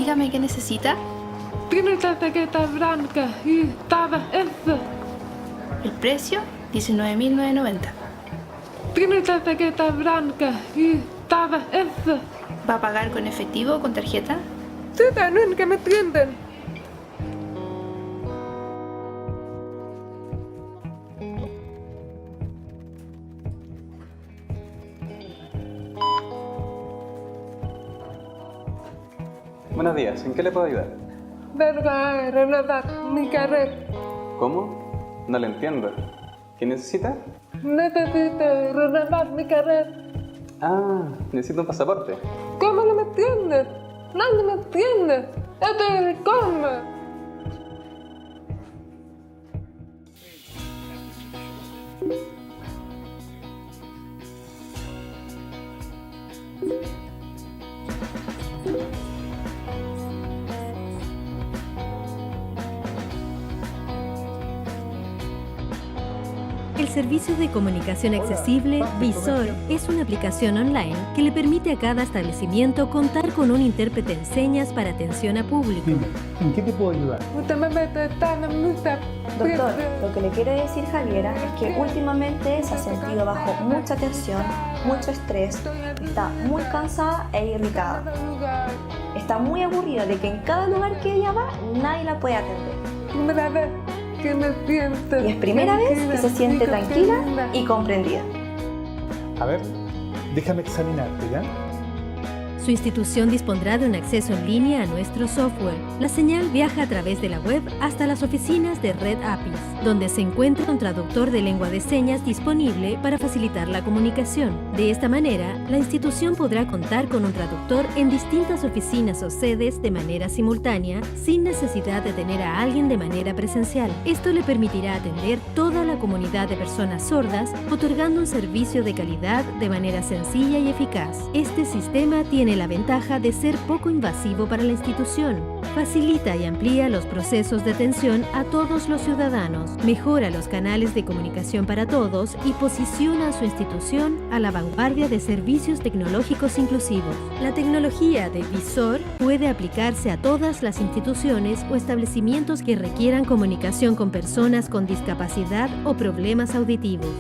Dígame qué necesita. Tiene tarjeta blanca y estaba eso. El precio, 19.990. Tiene tarjeta blanca y estaba eso. ¿Va a pagar con efectivo o con tarjeta? Sí, también que me entienden. Buenos días, ¿en qué le puedo ayudar? Verga, renovar mi carrera. ¿Cómo? No le entiendo. ¿Qué necesita? Necesito renovar mi carrera. Ah, necesito un pasaporte. ¿Cómo no me entiendes? Nadie me entiende. Esto es el colmo. El servicio de comunicación accesible Visor es una aplicación online que le permite a cada establecimiento contar con un intérprete en señas para atención a público. Dime, ¿en qué te puedo ayudar? Doctor, lo que le quiere decir Javiera es que últimamente se ha sentido bajo mucha tensión, mucho estrés, está muy cansada e irritada. Está muy aburrida de que en cada lugar que ella va nadie la puede atender. Y es primera vez que se siente tranquila y comprendida. A ver, déjame examinarte, ¿ya? Su institución dispondrá de un acceso en línea a nuestro software. La señal viaja a través de la web hasta las oficinas de Red APIS, donde se encuentra un traductor de lengua de señas disponible para facilitar la comunicación. De esta manera, la institución podrá contar con un traductor en distintas oficinas o sedes de manera simultánea, sin necesidad de tener a alguien de manera presencial. Esto le permitirá atender toda la comunidad de personas sordas, otorgando un servicio de calidad de manera sencilla y eficaz. Este sistema tiene la ventaja de ser poco invasivo para la institución. Facilita y amplía los procesos de atención a todos los ciudadanos, mejora los canales de comunicación para todos y posiciona a su institución a la vanguardia de servicios tecnológicos inclusivos. La tecnología de Visor puede aplicarse a todas las instituciones o establecimientos que requieran comunicación con personas con discapacidad o problemas auditivos.